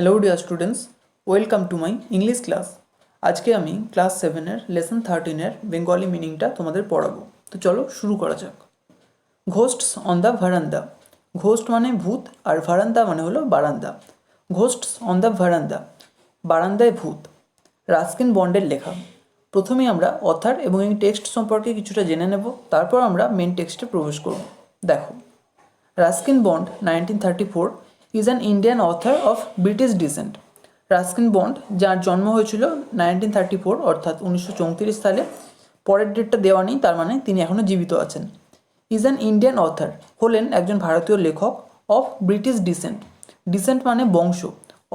Hello dear students, welcome to my English class. আজকে আমি class 7-এর lesson 13-এর Bengali মিনিংটা তোমাদের পড়াবো। তো চলো শুরু করা যাক। ঘোস্টস অন দ্য ভারান্দা। ঘোস্ট মানে ভূত আর ভারান্দা মানে হলো বারান্দা। ঘোস্টস অন দ্য ভারান্দা, বারান্দায় ভূত। রাস্কিন বন্ডের লেখা। প্রথমে আমরা অথার এবং এই টেক্সট সম্পর্কে কিছুটা জেনে নেব, তারপর আমরা মেন টেক্সটে প্রবেশ করব। দেখো, Ruskin Bond 1934 is an Indian author of British descent. Ruskin Bond, যার জন্ম হয়েছিল 1934 অর্থাৎ 1934 সালে, পরের ডেটটা দেওয়া নেই, তার মানে তিনি এখনও জীবিত আছেন। ইজ অ্যান ইন্ডিয়ান অথার, হলেন একজন ভারতীয় লেখক। অফ ব্রিটিশ ডিসেন্ট, ডিসেন্ট মানে বংশ,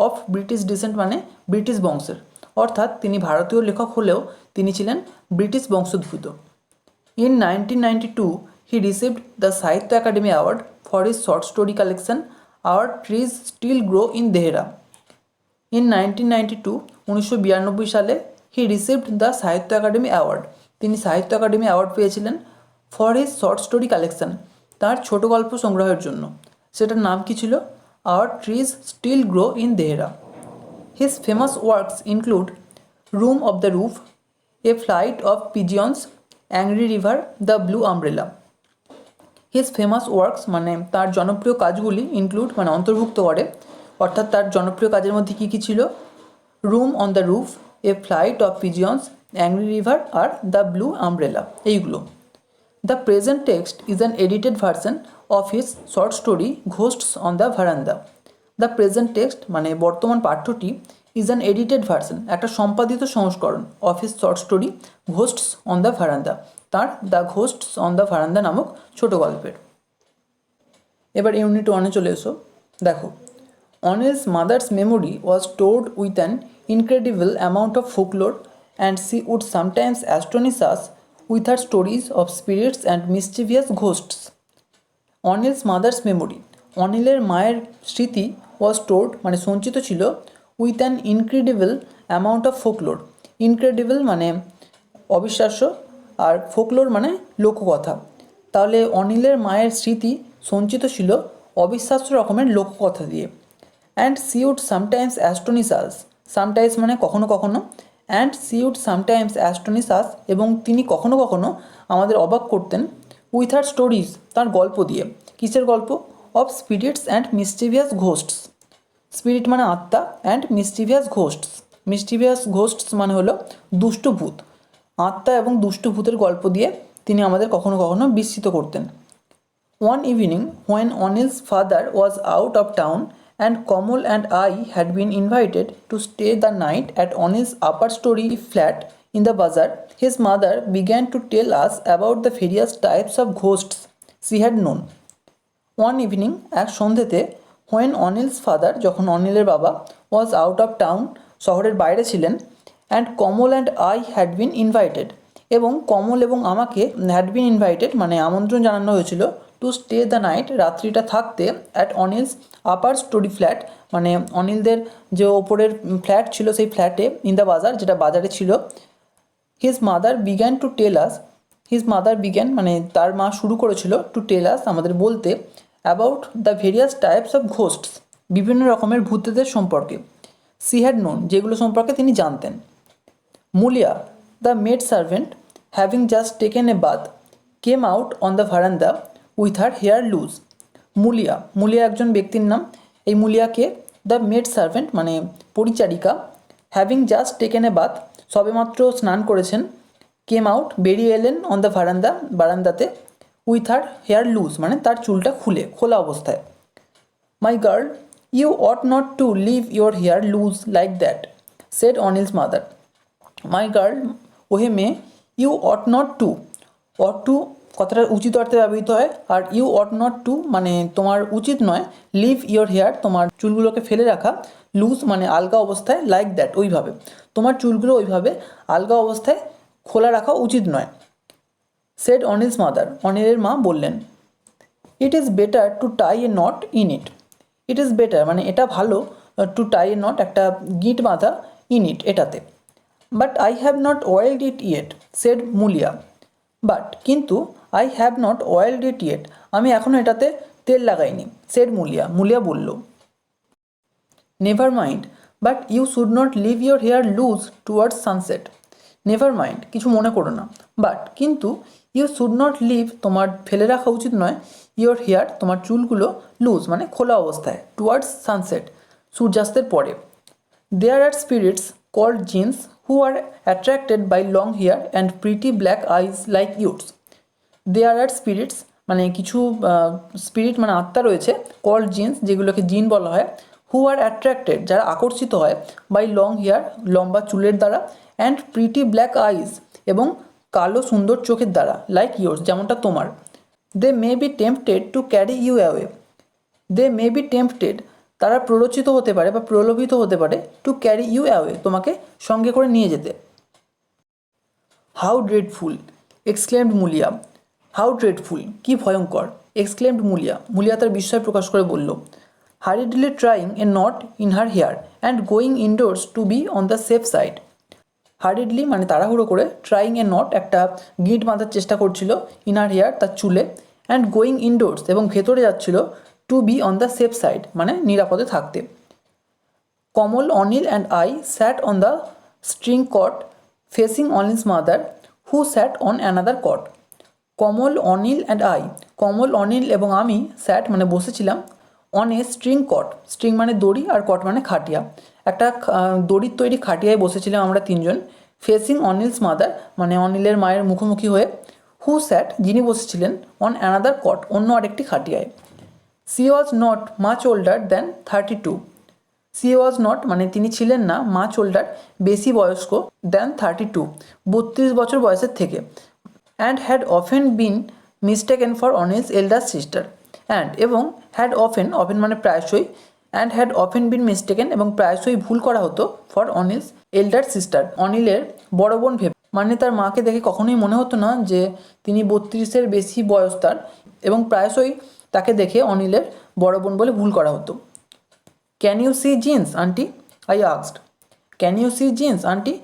অফ ব্রিটিশ ডিসেন্ট মানে ব্রিটিশ বংশের, অর্থাৎ তিনি ভারতীয় লেখক হলেও তিনি ছিলেন ব্রিটিশ বংশোদ্ভূত। In 1992, he received the Sahitya Academy Award for his short story collection Our Trees Still Grow in Dehra. In 1992, 1992 সালে he received the Sahitya Academy Award. তিনি সাহিত্য একাডেমি অ্যাওয়ার্ড পেয়েছিলেন for his short story collection, তার ছোট গল্প সংগ্রহের জন্য। সেটার নাম কী ছিল? Our Trees Still Grow in Dehra. His famous works include Room of the Roof, A Flight of Pigeons, angry river, the blue umbrella. His famous works মানে তার জনপ্রিয় কাজগুলি, ইনক্লুড মানে অন্তর্ভুক্ত করে, অর্থাৎ তার জনপ্রিয় কাজের মধ্যে কী কী ছিল? Room on the roof, a flight of pigeons, angry river আর দ্য ব্লু আমব্রেলা, এইগুলো। The present text is an edited version of his short story ghosts on the verandah. The present text মানে বর্তমান পাঠ্যটি, is an edited version একটা সম্পাদিত সংস্করণ, of his short story ghosts on the verandah, তার the ghosts on the verandah নামক ছোট গল্পের। এবার ইউনিট 1-এ চলে এসো। দেখো, Anil's mother's memory was stored with an incredible amount of folklore and she would sometimes astonish us with her stories of spirits and mischievous ghosts. Anil's mother's memory, অনিলের মায়ের স্মৃতি, ওয়াজ স্টোরড মানে সঞ্চিত ছিল, with an incredible amount of folklore. Incredible মানে অবিশ্বাস্য, আর folklore মানে লোককথা। তাহলে অনিলের মায়ের স্মৃতি সঞ্চিত ছিল অবিশ্বাস্য রকমের লোককথা দিয়ে। And she would sometimes astonish us, sometimes মানে কখনো কখনো, and she would sometimes astonish us এবং তিনি কখনো কখনো আমাদের অবাক করতেন, উইথ হার স্টোরিজ তার গল্প দিয়ে। কিসের গল্প? Of spirits and mischievous ghosts. Spirit মানে আত্মা, and mischievous ghosts, mischievous ghosts মানে হলো দুষ্ট ভূত। আত্মা এবং দুষ্ট ভূতের গল্প দিয়ে তিনি আমাদের কখনো কখনো বিস্মিত করতেন। One evening, when Anil's father was out of town and Kamal and I had been invited to stay the night at Anil's upper story flat in the bazaar, his mother began to tell us about the various types of ghosts she had known. One evening, এক সন্ধ্যেতে, when Anil's father, যখন অনিলের বাবা, was out of town, শহরের বাইরে ছিলেন, and Kamal and I had been invited, এবং কমল এবং আমাকে had been invited মানে আমন্ত্রণ জানানো হয়েছিল, টু স্টে দ্য নাইট রাত্রিটা থাকতে, at Anil's upper story flat মানে অনিলদের যে ওপরের ফ্ল্যাট ছিল সেই ফ্ল্যাটে, ইন দ্য বাজার যেটা বাজারে ছিল। His mother began to tell us, his mother began মানে তার মা শুরু করেছিল, টু টেল আস আমাদের বলতে, about the various types of ghosts বিভিন্ন রকমের ভূতেদের সম্পর্কে, সি হ্যাড নোন যেগুলো সম্পর্কে তিনি জানতেন। Mulia, the maid servant, having just taken a bath, came out on the veranda with her hair loose. Mulia, Mulia একজন ব্যক্তির নাম। এই মুলিয়াকে দ্য মেড সার্ভেন্ট মানে পরিচারিকা, having just taken a bath সবেমাত্র স্নান করেছেন, কেম আউট বেরিয়ে এলেন, অন দ্য ভারান্দা বারান্দাতে, উইথ হার হেয়ার লুজ মানে তার চুলটা খোলা অবস্থায়। My girl, you ought not to leave your hair loose like that, said Anil's mother. My girl, ওহে মেয়ে, you ought not to, ought to কথাটা উচিত অর্থে ব্যবহৃত হয়, আর ইউ অট নট টু মানে তোমার উচিত নয়, লিভ ইয়োর হেয়ার তোমার চুলগুলোকে ফেলে রাখা, লুজ মানে আলগা অবস্থায়, লাইক দ্যাট ওইভাবে, তোমার চুলগুলো ওইভাবে আলগা অবস্থায় খোলা রাখা উচিত নয়। সেড অনিলস মাদার, অনিলের মা বললেন। It is better to tie a knot in it, it is better মানে এটা ভালো, টু টাই এ নট একটা গিঁট বাঁধা, ইন ইট এটাতে। But I have not oiled it yet, said Mulia. But কিন্তু, I have not oiled it yet আমি এখনও এটাতে তেল লাগাইনি, সেড মুলিয়া, মুলিয়া বলল। Never mind, but you should not leave your hair loose towards sunset. Never mind, কিছু মনে করো না, বাট কিন্তু ইউ শুড নট লিভ, তোমার ফেলে রাখা উচিত নয়, ইউর হেয়ার, তোমার চুলগুলো, লুজ মানে খোলা অবস্থায়, টুয়ার্ডস সানসেট সূর্যাস্তের পরে। There are spirits called jinns who are attracted by long hair and pretty black eyes like yours. There are spirits মানে কিছু স্পিরিট মানে আত্মা রয়েছে, কল্ড জিন্স যেগুলোকে জিন বলা হয়, হু আর অ্যাট্রাক্টেড যারা আকর্ষিত হয়, বাই লং হেয়ার লম্বা চুলের দ্বারা, অ্যান্ড প্রিটি ব্ল্যাক আইজ এবং কালো সুন্দর চোখের দ্বারা, লাইক ইয়োর্স যেমনটা তোমার। They may be tempted to carry you away. They may be tempted, তারা প্ররোচিত হতে পারে বা প্রলোভিত হতে পারে, টু ক্যারি ইউ অ্যাওয়ে, তোমাকে সঙ্গে করে নিয়ে যেতে। How dreadful exclaimed Mulia. How dreadful, কি ভয়ঙ্কর, এক্সক্লেমড মুলিয়া, মুলিয়া তার বিস্ময় প্রকাশ করে বলল। Hurriedly trying a knot in her hair and going indoors to be on the safe side. Hurriedly মানে তাড়াহুড়ো করে, ট্রাইং এ নট একটা গিঁট বাঁধার চেষ্টা করছিল, ইন হার হেয়ার তার চুলে, অ্যান্ড গোয়িং ইনডোর্স এবং ভেতরে যাচ্ছিল, to be on the safe side মানে নিরাপদে থাকতে। Kamal, Anil and I sat on the string cot facing Anil's mother who sat on another cot. Kamal, Anil and I, Kamal, Anil এবং আমি, স্যাট মানে বসেছিলাম, on a string cot, string মানে দড়ি আর কট মানে খাটিয়া, একটা দড়ির তৈরি খাটিয়ায় বসেছিলাম আমরা তিনজন, ফেসিং অনিলস মাদার মানে অনিলের মায়ের মুখোমুখি হয়ে, হু স্যাট যিনি বসেছিলেন, অন অ্যানাদার কট অন্য আরেকটি খাটিয়ায়। She was not much older than 32। She was not মানে তিনি ছিলেন না, মাচ ওল্ডার বেশি বয়স্ক, দ্যান 32 32 বছর বয়সের থেকে, and had often been mistaken for Anil's elder sister. And এবং হ্যাড অফেন, অফেন মানে প্রায়শই, and had often been mistaken এবং প্রায়শই ভুল করা হতো, ফর অনিলস এল্ডার সিস্টার অনিলের বড় বোন ভেবে, মানে তার মাকে দেখে কখনোই মনে হতো না যে তিনি 32-এর বেশি বয়স তার, এবং প্রায়শই তাকে দেখে অনিলের বড় বোন বলে ভুল করা হতো। Can you see jinns aunty, I asked. Can you see jinns aunty,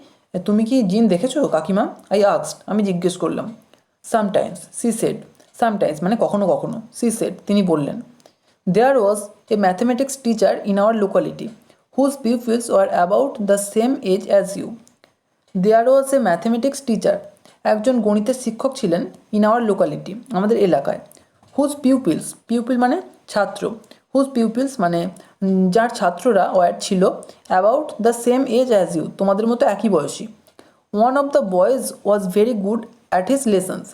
তুমি কি জিন দেখেছো কাকিমা, আই আস্কড আমি জিজ্ঞেস করলাম। সামটাইমস সি সেড, সামটাইমস মানে কখনো কখনো, সি সেড তিনি বললেন। There was a mathematics teacher in our locality whose pupils were about the same age as you. There was a mathematics teacher, একজন গণিতের শিক্ষক ছিলেন, ইন আওয়ার লোকালিটি আমাদের এলাকায়, হুজ পিউপিলস, পিউপিল মানে ছাত্র, হুজ পিউপিলস মানে যার ছাত্ররা ওয়ার ছিল, about the same age as you তোমাদের মতো একই বয়সী। One of the boys was very good at his lessons.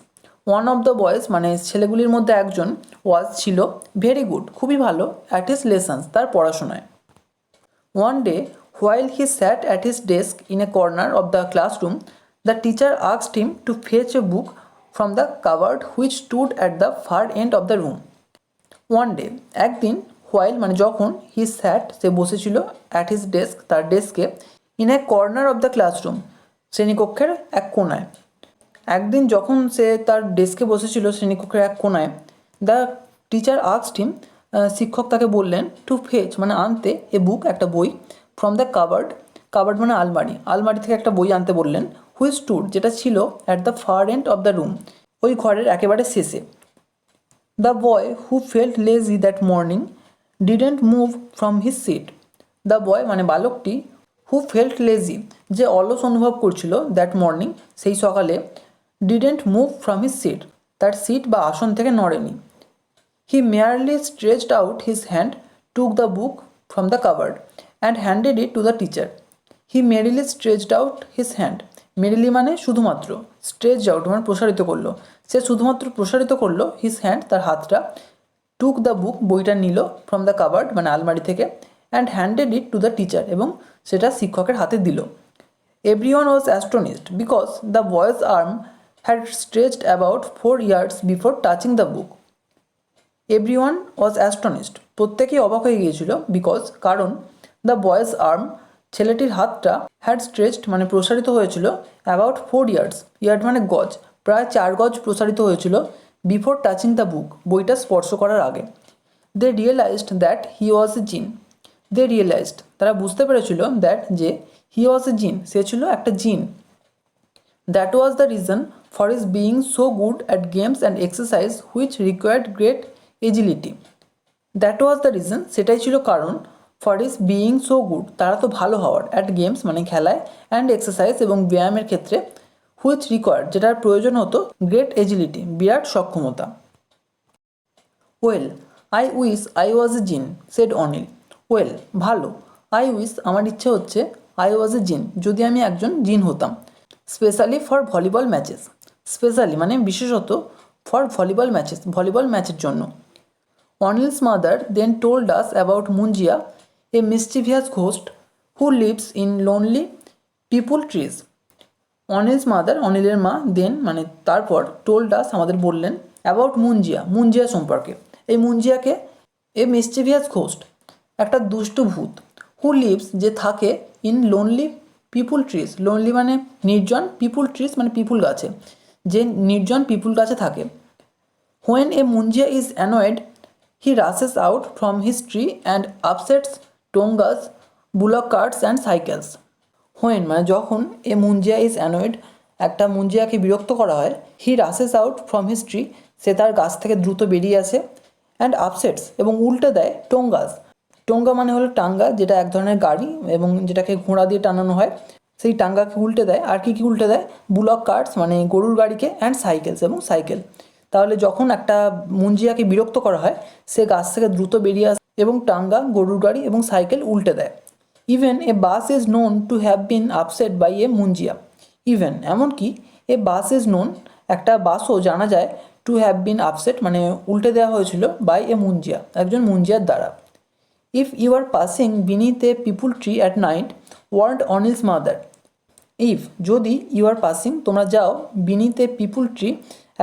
One of the boys মানে ছেলেগুলির মধ্যে একজন, ওয়াজ ছিল, ভেরি গুড খুবই ভালো, অ্যাট হিজ লেসন্স তার পড়াশোনায়। One day, while he sat at his desk in a corner of the classroom, the teacher asked him to fetch a book from the cupboard which stood at the far end of the room. One day, একদিন, while মানে যখন, he sat সে বসেছিল, at his desk তার ডেস্কে, in a corner of the classroom শ্রেণীকক্ষের এক কোণায়। একদিন যখন সে তার ডেস্কে বসেছিল শ্রেণীকক্ষের এক কোণায়, দ্য টিচার আস্কড হিম শিক্ষক তাকে বললেন, টু ফেচ মানে আনতে, এ বুক একটা বই, ফ্রম দ্য কাবার্ড, কাবার্ড মানে আলমারি, আলমারি থেকে একটা বই আনতে বললেন, হুইচ স্টুড যেটা ছিল, at the far end of the room ওই ঘরের একেবারে শেষে। The boy who felt lazy that morning didn't move from his seat. The boy মানে বালকটি, হু ফেল্ট লেজি যে অলস অনুভব করছিল, দ্যাট মর্নিং সেই সকালে, didn't move from his seat তার সিট বা আসন থেকে নড়েনি। He merely stretched out his hand, took the book from the cupboard, and handed it to the teacher. He merely stretched out his hand. Merely মানে শুধুমাত্র, stretched out মানে প্রসারিত করলো, সে শুধুমাত্র প্রসারিত করলো, his hand তার হাতটা, took the book বইটা নিল, from the cupboard মানে আলমারি থেকে, and handed it to the teacher এবং সেটা শিক্ষকের হাতে দিল। Everyone was astonished because the boy's arm had stretched about 4 yards before touching the book. Everyone was astonished প্রত্যেকেই অবাক হয়ে গিয়েছিল, বিকজ কারণ, দ্য বয়েজ আর্ম ছেলেটির হাতটা, হ্যাড স্ট্রেচড মানে প্রসারিত হয়েছিল, অ্যাবাউট 4 ইয়ার্ডস, ইয়ার্ড মানে গজ, প্রায় 4 গজ প্রসারিত হয়েছিল, বিফোর টাচিং দ্য বুক বইটা স্পর্শ করার আগে। দে realised that he was a জিন। দে রিয়েলাইজড তারা বুঝতে পেরেছিল, দ্যাট যে, হি ওয়াজ এ জিন সে ছিল একটা জিন। That was the reason for his being so good at games and exercise which required great agility. That was the reason সেটাই ছিল কারণ, for is being so good, তারা তো ভালো হওয়ার, অ্যাট গেমস মানে খেলায়, অ্যান্ড এক্সারসাইজ এবং ব্যায়ামের ক্ষেত্রে, হুইচ রিকোয়ার্ড যেটার প্রয়োজন হতো, গ্রেট এজিলিটি বিরাট সক্ষমতা। Well I wish I was a jinn, said Anil. Well ভালো, আই উইস আমার ইচ্ছে হচ্ছে, আই ওয়াজ এ জিন যদি আমি একজন জিন হতাম, specially for volleyball matches, specially মানে বিশেষত, ফর ভলিবল ম্যাচেস ভলিবল ম্যাচের জন্য। Anil's mother then told us about Munjia, a mischievous ghost who lives in lonely peepul trees. Anil's mother অনিলের মা দেন মানে তারপর, টোল্ড আস আমাদের বললেন, অ্যাবাউট মুঞ্জিয়া মুঞ্জিয়া সম্পর্কে। এই মুঞ্জিয়াকে, এ মিসচিভিয়াস ঘোস্ট একটা দুষ্ট ভূত, হু লিভস যে থাকে, in lonely peepul trees, lonely মানে নির্জন, পিপুল ট্রিজ মানে পিপুল গাছে, যে নির্জন পিপুল গাছে থাকে। When a Munjia is annoyed he rushes out from his tree and upsets tongas, bullock carts and cycles. When মানে যখন, এ মুঞ্জিয়া ইজ অ্যানয়েড একটা মুঞ্জিয়াকে বিরক্ত করা হয়, হি rushes out from his tree সে তার গাছ থেকে দ্রুত বেরিয়ে আসে, অ্যান্ড আপসেটস এবং উল্টে দেয়, টোঙ্গাস, টোঙ্গা মানে হলো টাঙ্গা, যেটা এক ধরনের গাড়ি এবং যেটাকে ঘোড়া দিয়ে টানানো হয়, সেই টাঙ্গাকে উল্টে দেয়। আর কি উল্টে দেয়, বুলক কার্টস মানে গরুর গাড়িকে, অ্যান্ড সাইকেলস এবং সাইকেল। তাহলে যখন একটা মুঞ্জিয়াকে বিরক্ত করা হয়, সে গাছ থেকে দ্রুত বেরিয়ে আসে এবং টাঙ্গা, গরুর গাড়ি এবং সাইকেল উল্টে দেয়। Even a bus is known to have been upset by a munjia, even এমনকি, এ বাস ইজ নোন একটা বাসও জানা যায়, টু হ্যাভ বিন আপসেট মানে উল্টে দেওয়া হয়েছিল, বাই এ মুঞ্জিয়া একজন মুঞ্জিয়ার দ্বারা। If you are passing beneath a peepul tree at night, warned Anil's mother. If যদি, ইউ আর পাসিং তোমরা যাও, বিনিথ এ পিপুল ট্রি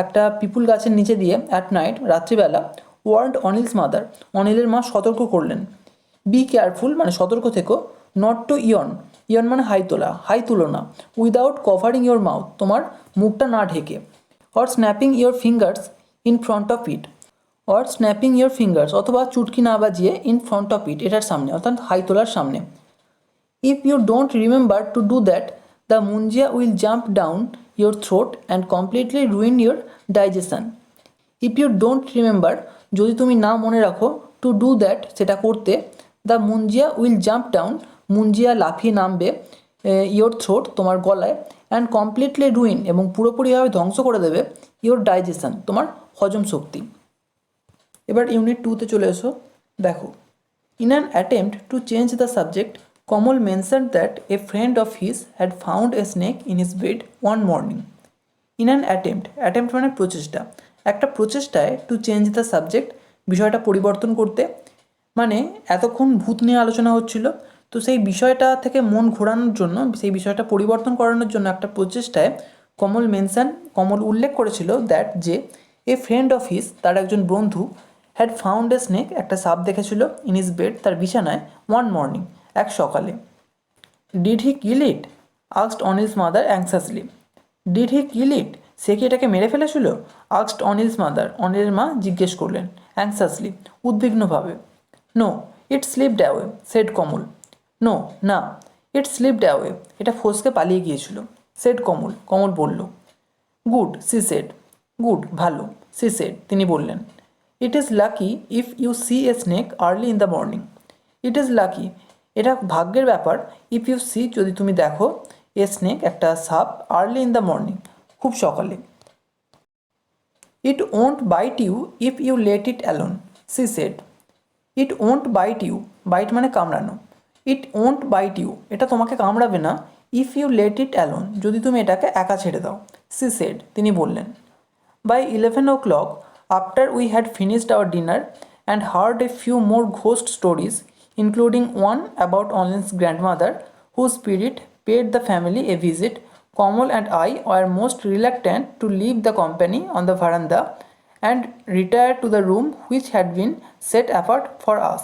একটা পিপুল গাছের নিচে দিয়ে, অ্যাট নাইট রাত্রিবেলা, ওয়ার্ড অনিলস মাদার অনিলের মা সতর্ক করলেন, বি কেয়ারফুল মানে সতর্ক থেকো, নট টু ইয়ন, ইয়ন মানে হাই তোলা, হাই তুলো না, উইদাউট কভারিং ইয়োর মাউথ তোমার মুখটা না ঢেকে, or snapping your fingers in front of it, or snapping your fingers অথবা চুটকি না বাজিয়ে, ইন ফ্রন্ট অফ ইট এটার সামনে অর্থাৎ হাই তোলার সামনে। If you don't remember to do that, the Munjia will jump down your throat and completely ruin your digestion. If you don't remember যদি তুমি না মনে রাখো, টু ডু দ্যাট সেটা করতে, the Munjia will jump down Munjia লাফিয়ে নামবে, ইয়োর থ্রোট তোমার গলায়, অ্যান্ড কমপ্লিটলি রুইন এবং পুরোপুরিভাবে ধ্বংস করে দেবে, ইয়োর ডাইজেশন তোমার হজম শক্তি। এবার ইউনিট 2তে চলে এসো। দেখো, in an attempt to change the subject, Kamal mention that a friend of his had found a snake in his bed one morning. In an attempt, attempt মানে প্রচেষ্টা, একটা প্রচেষ্টায়, টু চেঞ্জ দ্য সাবজেক্ট বিষয়টা পরিবর্তন করতে, মানে এতক্ষণ ভূত নিয়ে আলোচনা হচ্ছিল, তো সেই বিষয়টা থেকে মন ঘোরানোর জন্য, সেই বিষয়টা পরিবর্তন করানোর জন্য একটা প্রচেষ্টায় কমল উল্লেখ করেছিল দ্যাট যে, এ ফ্রেন্ড অফ হিজ তার একজন বন্ধু, হ্যাড ফাউন্ড এ স্নেক একটা সাপ দেখেছিল, ইন হিজ বেড তার বিছানায়, ওয়ান মর্নিং এক সকালে। Did he kill it asked Anil's mother anxiously. Did he kill it সে কি এটাকে মেরে ফেলেছিল, আস্কড অনিলস মাদার অনিলের মা জিজ্ঞেস করলেন, অ্যাংসাসলি উদ্বিগ্নভাবে। নো ইট স্লিপড অ্যাওয়ে সেড কমল। নো না, ইট স্লিপড অ্যাওয়ে এটা ফসকে পালিয়ে গিয়েছিল, সেড কমল বলল। গুড সি সেড গুড ভালো, সি সেড তিনি বললেন। It is lucky if you see a snake early in the morning. It is lucky এটা ভাগ্যের ব্যাপার, ইফ ইউ সি যদি তুমি দেখো, এ স্নেক একটা সাপ, আর্লি ইন দ্য মর্নিং খুব সকালে। It won't bite you if you let it alone, she said. It won't bite you, bite মানে কামড়ানো, ইট ওন্ট বাইট ইউ এটা তোমাকে কামড়াবে না, if you let it alone যদি তুমি এটাকে একা ছেড়ে দাও, সি সেড তিনি বললেন। By 11 o'clock, after we had finished our dinner and heard a few more ghost stories, including one about Onlin's grandmother, whose spirit paid the family a visit, Kamal and I were most reluctant to leave the company on the veranda and retire to the room which had been set apart for us.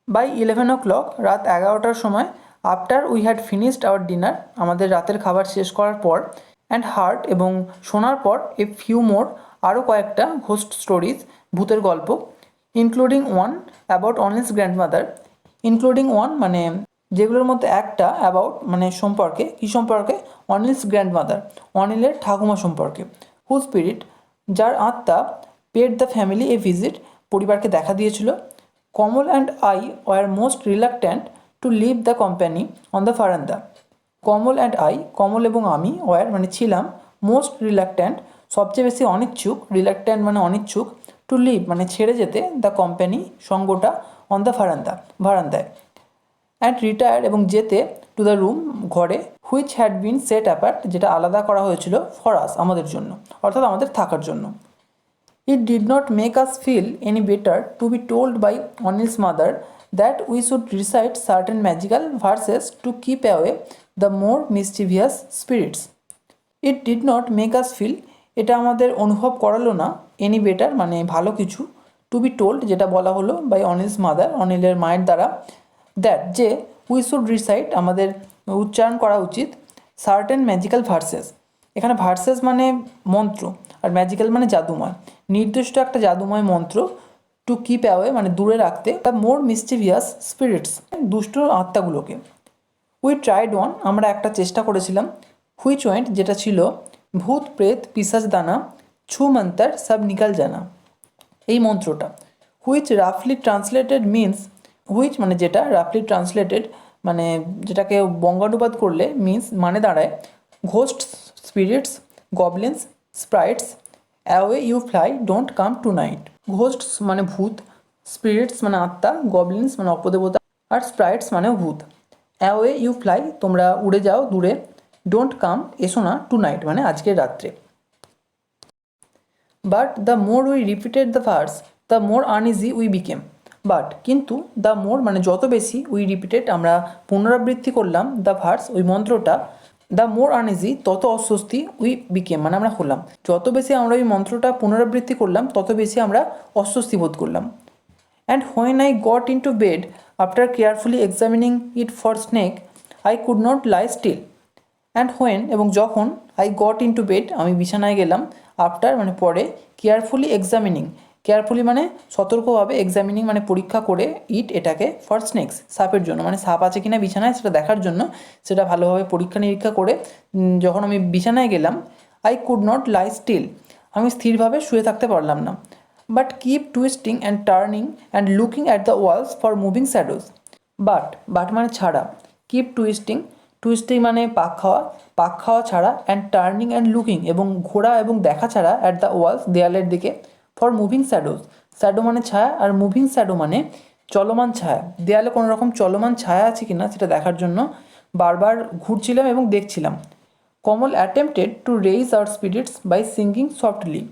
By 11 o'clock, রাত 11টার সময়, after we had finished our dinner আমাদের রাতের খাবার শেষ করার পর, and heart এবং শোনার পর, এ ফিউ মোর আরও কয়েকটা ঘোস্ট স্টোরিজ ভূতের গল্প, including one about Anil's grandmother, including one মানে যেগুলোর মধ্যে একটা, অ্যাবাউট মানে সম্পর্কে, কী সম্পর্কে, অনিলস গ্র্যান্ডমাদার অনিলের ঠাকুমা সম্পর্কে, হু স্পিরিট যার আত্মা, paid the family a visit পরিবারকে দেখা দিয়েছিল, Kamal and I were most reluctant to leave the company on the verandah. Kamal and I, Kamal এবং আমি, ওয়ার মানে ছিলাম, মোস্ট রিলাক্ট্যান্ট সবচেয়ে বেশি অনিচ্ছুক, রিলাক্ট্যান্ট মানে অনিচ্ছুক, টু লিভ মানে ছেড়ে যেতে, দ্য কোম্পানি সঙ্গটা, অন দ্য ভারান্দায়, অ্যান্ড রিটায়ার্ড এবং যেতে, টু দ্য রুম ঘরে, which had been set apart যেটা আলাদা করা হয়েছিল, ফর আস আমাদের জন্য, অর্থাৎ আমাদের থাকার জন্য। It did not make us feel any better to be told by Anil's mother that we should recite certain magical verses to keep away the more mischievous spirits. It did not make us feel, এটা আমাদের অনুভব করালো না, any better মানে ভালো কিছু, two be told যেটা বলা হলো, বাই অনিলস মাদার অনিলের মায়ের দ্বারা, দ্যাট যে, উই শুড রিসাইট আমাদের উচ্চারণ করা উচিত, সার্টেন ম্যাজিক্যাল ভার্সেস, এখানে ভার্সেস মানে মন্ত্র আর ম্যাজিক্যাল মানে জাদুময়, নির্দিষ্ট একটা জাদুময় মন্ত্র, টু কিপ অ্যাওয়ে মানে দূরে রাখতে, দ্য মোর মিস্টিভিয়াস স্পিরিটস দুষ্ট আত্মাগুলোকে। উই ট্রাইড ওয়ান আমরা একটা চেষ্টা করেছিলাম, হুইচ ওয়েন্ট যেটা ছিল, ভূত প্রেত পিসাজ দানা, ছু মন্তর সব নিকাল জানা, এই মন্ত্রটা। হুইচ রাফলি ট্রান্সলেটেড মিন্স, হুইচ মানে যেটা, রাফলি ট্রান্সলেটেড মানে যেটাকে বঙ্গানুবাদ করলে মিন্স মানে দাঁড়ায়, ghost spirits, goblins, sprites, away you fly don't come tonight. Ghosts মানে ভূত, স্পিরিটস মানে আত্মা, গবলিন্স মানে অপদেবতা, আর স্প্রাইটস মানে ভূত। অ্যাওয়ে ইউ ফ্লাই তোমরা উড়ে যাও দূরে, ডোন্ট কাম এসো না, টু নাইট মানে আজকের রাত্রে। But the more we repeated the verse the more uneasy we became. But কিন্তু, দ্য মোর মানে যত বেশি, উই রিপিটেড আমরা পুনরাবৃত্তি করলাম, দ্য ভার্স ওই মন্ত্রটা, দ্য মোর আনইজি তত অস্বস্তি, উই বিকেম মানে আমরা হলাম, যত বেশি আমরা ওই মন্ত্রটা পুনরাবৃত্তি করলাম তত বেশি আমরা অস্বস্তি বোধ করলাম। And when I got into bed after carefully examining it for snake I could not lie still. And when এবং যখন, I got into bed আমি বিছানায় গেলাম, আফটার মানে পরে, কেয়ারফুলি এক্সামিনিং, কেয়ারফুলি মানে সতর্কভাবে, এক্সামিনিং মানে পরীক্ষা করে, ইট এটাকে, ফর স্নেক্স সাপের জন্য মানে সাপ আছে কিনা বিছানায় সেটা দেখার জন্য, সেটা ভালোভাবে পরীক্ষা নিরীক্ষা করে যখন আমি বিছানায় গেলাম, I could not lie still আমি স্থিরভাবে শুয়ে থাকতে পারলাম না, but keep twisting and turning and looking at the walls for moving shadows. But মানে ছাড়া, কিপ টুইস্টিং, টুইস্টিং মানে পাক খাওয়া ছাড়া, অ্যান্ড টার্নিং অ্যান্ড লুকিং এবং ঘোরা এবং দেখা ছাড়া, অ্যাট দ্য ওয়ালস দেয়ালের দিকে, ফর মুভিং শ্যাডোজ, শ্যাডো মানে ছায়া আর মুভিং শ্যাডো মানে চলমান ছায়া, দেয়ালে কোনো রকম চলমান ছায়া আছে কিনা সেটা দেখার জন্য বারবার ঘুরছিলাম এবং দেখছিলাম। Kamal attempted to raise our spirits by singing softly.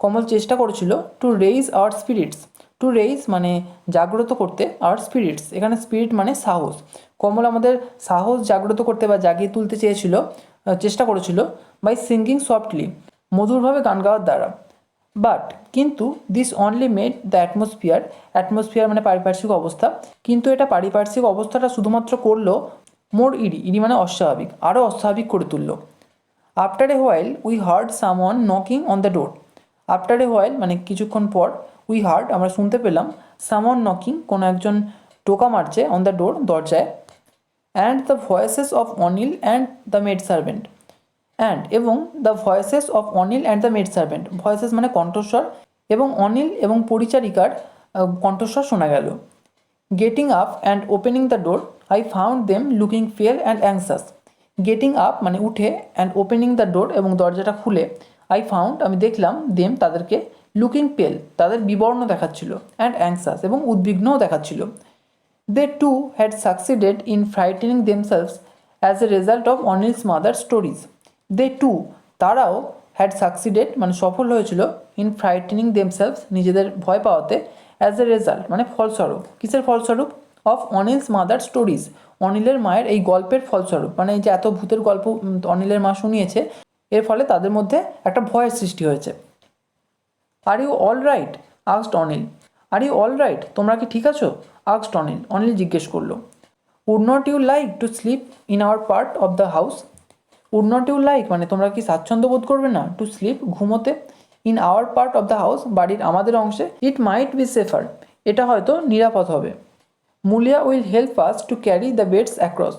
Kamal চেষ্টা করেছিল, to raise our spirits, to raise মানে জাগ্রত করতে, আওয়ার স্পিরিটস এখানে স্পিরিট মানে সাহস, কমল আমাদের সাহস জাগ্রত করতে বা জাগিয়ে তুলতে চেষ্টা করেছিল, বাই সিঙ্গিং সফটলি মধুরভাবে গান গাওয়ার দ্বারা। বাট কিন্তু, this only made the atmosphere মানে পারিপার্শ্বিক অবস্থা, কিন্তু এটা পারিপার্শ্বিক অবস্থাটা শুধুমাত্র করলো, মোর ইডি মানে অস্বাভাবিক, আরও অস্বাভাবিক করে তুলল। After a while we heard someone knocking on the door. After a while মানে কিছুক্ষণ পর, উই হার্ড আমরা শুনতে পেলাম, সামওয়ান নকিং কোনো একজন টোকা মারছে, অন দ্য ডোর দরজায়, and the voices of Anil and the maid servant, এবং the voices of Anil and the maid servant, voices মানে কণ্ঠস্বর, এবং অনিল এবং পরিচারিকার কণ্ঠস্বর শোনা গেল। Getting up and opening the door I found them looking fair and anxious. Getting up মানে উঠে, অ্যান্ড ওপেনিং দ্য ডোর এবং দরজাটা খুলে, আই ফাউন্ড আমি দেখলাম, দেম তাদেরকে, লুকিং পেল তাদের বিবর্ণ দেখাচ্ছিল, অ্যান্ড অ্যাংসাস এবং উদ্বিগ্নও দেখাচ্ছিল। They too had succeeded in frightening themselves as a result of Anil's mother stories. They too তারাও, হ্যাড সাকসিডেড মানে সফল হয়েছিল, ইন ফ্রাইটেনিং দেমসেলভস নিজেদের ভয় পাওয়াতে, অ্যাজ এ রেজাল্ট মানে ফলস্বরূপ, কিসের ফলস্বরূপ, অফ অনিলস মাদার স্টোরিজ অনিলের মায়ের এই গল্পের ফলস্বরূপ, মানে এই যে এত ভূতের গল্প অনিলের মা শুনিয়েছে এর ফলে তাদের মধ্যে একটা ভয়ের সৃষ্টি হয়েছে। Are you all right asked Anil. Are you all right তোমরা কি ঠিক আছো, আস্কড অনিল অনিল জিজ্ঞেস করলো। Would not you like to sleep in our part of the house. Would not you like মানে তোমরা কি স্বাচ্ছন্দ্য বোধ করবে না, টু স্লিপ ঘুমোতে, in our part of the house বাড়ির আমাদের অংশে, ইট মাইট বি সেফার এটা হয়তো নিরাপদ হবে। Mulia will help us to carry the beds across.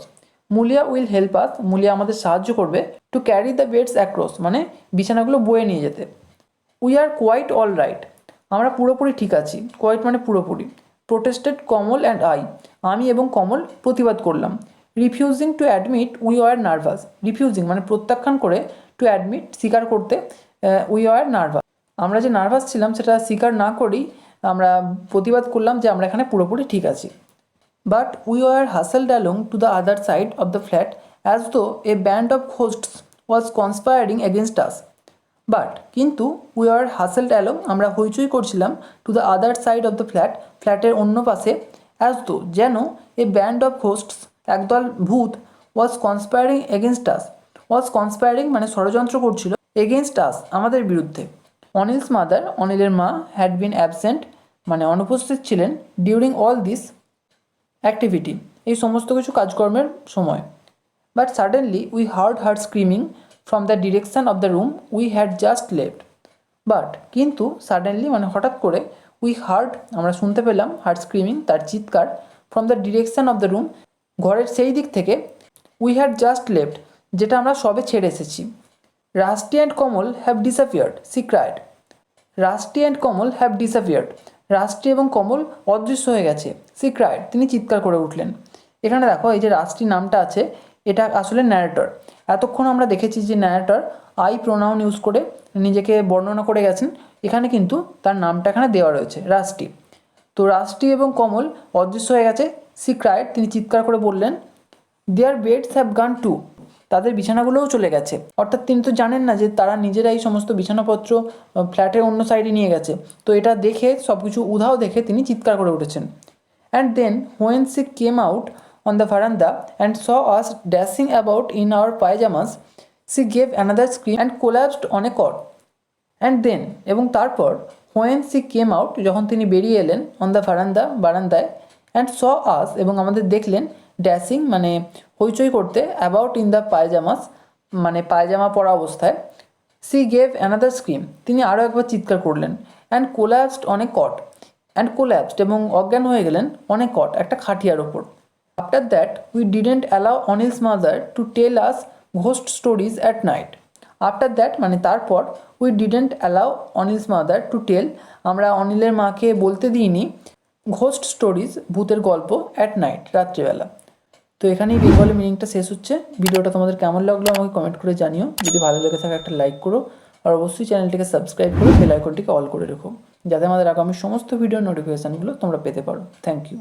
Mulia will help us Mulia আমাদের সাহায্য করবে, to carry the beds across মানে বিছানাগুলো বয়ে নিয়ে যেতে। We are quite all right আমরা পুরোপুরি ঠিক আছি, কোয়াইট মানে পুরোপুরি। প্রোটেস্টেড কমল অ্যান্ড আই, আমি এবং কমল প্রতিবাদ করলাম। Refusing to admit we were nervous, refusing মানে প্রত্যাখ্যান করে, টু অ্যাডমিট স্বীকার করতে, উই ওয়ার নার্ভাস, আমরা যে নার্ভাস ছিলাম সেটা স্বীকার না করেই আমরা প্রতিবাদ করলাম যে আমরা এখানে পুরোপুরি ঠিক আছি। But we were hustled along to the other side of the flat as though a band of ghosts was conspiring against us. But কিন্তু উই আর হাসেলড অ্যালং, আমরা হইচই করছিলাম, to the other side of the flat, ফ্ল্যাটের অন্য পাশে, as though যেন, এ band of হোস্টস একদল ভূত, ওয়াজ কনস্পায়ারিং এগেনস্ট আস, ওয়াজ কনস্পায়ারিং মানে ষড়যন্ত্র করছিল, এগেনস্ট আস আমাদের বিরুদ্ধে। অনিলস মাদার, অনিলের মা, হ্যাড বিন অ্যাবসেন্ট মানে অনুপস্থিত ছিলেন, ডিউরিং অল দিস অ্যাক্টিভিটি এই সমস্ত কিছু কাজকর্মের সময়। But suddenly we heard her screaming from the direction of the room we had just left. But কিন্তু সাডেনলি মানে হঠাৎ করে, উই হার্ড আমরা শুনতে পেলাম, হার্ড স্ক্রিমিং তার চিৎকার, from the direction of the room ঘরের সেই দিক থেকে, উই হ্যাড জাস্ট লেফট যেটা আমরা সবে ছেড়ে এসেছি। Rusty and Kamal have disappeared, she cried. Rusty and Kamal have disappeared, Rusty এবং কমল অদৃশ্য হয়ে গেছে, সি ক্রাইড তিনি চিৎকার করে উঠলেন। এখানে দেখো এই যে রাস্টি নামটা আছে এটা আসলে ন্যারেটর। এতক্ষণ আমরা দেখেছি যে ন্যারেটর আই প্রোনাউন ইউজ করে নিজেকে বর্ণনা করে গেছেন, এখানে কিন্তু তার নামটা এখানে দেওয়া রয়েছে রাস্টি। তো রাস্টি এবং কমল অদৃশ্য হয়ে গেছে, সি ক্রাইড তিনি চিৎকার করে বললেন, দেয়ার বেডস হ্যাভ গান টু, তাদের বিছানাগুলোও চলে গেছে। অর্থাৎ তিনি তো জানেন না যে তারা নিজেরাই সমস্ত বিছানাপত্র ফ্ল্যাটের অন্য সাইডে নিয়ে গেছে। তো এটা দেখে সব কিছু উধাও দেখে তিনি চিৎকার করে উঠেছেন। And then when she came out on the verandah and saw us dashing about in our pyjamas, she gave another scream and collapsed on a cot. And then এবং তারপর, হোয়েন সি কেম আউট যখন তিনি বেরিয়ে এলেন, on the বারান্দায়, and saw আস এবং আমাদের দেখলেন, ড্যাশিং মানে হইচই করতে, অ্যাবাউট ইন দ্য পায়জামাস মানে পায়জামা পরা অবস্থায়, সি গেভ অ্যানাদার স্ক্রিম তিনি আরও একবার চিৎকার করলেন, and collapsed on a cot, and collapsed এবং অজ্ঞান হয়ে গেলেন, অন এ কট একটা খাটিয়ার ওপর। After that we didn't allow Anil's mother to tell us ghost stories at night. After that মানে তারপর, we didn't allow Anil's mother to tell আমরা অনিলের মাকে বলতে দিইনি, ঘোস্ট স্টোরিজ ভূতের গল্প, অ্যাট নাইট রাত্রিবেলা। তো এখানেই বেঙ্গলি মিনিংটা শেষ হচ্ছে। ভিডিওটা তোমাদের কেমন লাগলো আমাকে কমেন্ট করে জানিও। যদি ভালো লেগে থাকে একটা লাইক করো, আর অবশ্যই চ্যানেলটিকে সাবস্ক্রাইব করে বেল আইকনটিকে অল করে রেখো, যাতে আমাদের আগামী সমস্ত ভিডিও নোটিফিকেশানগুলো তোমরা পেতে পারো। Thank you.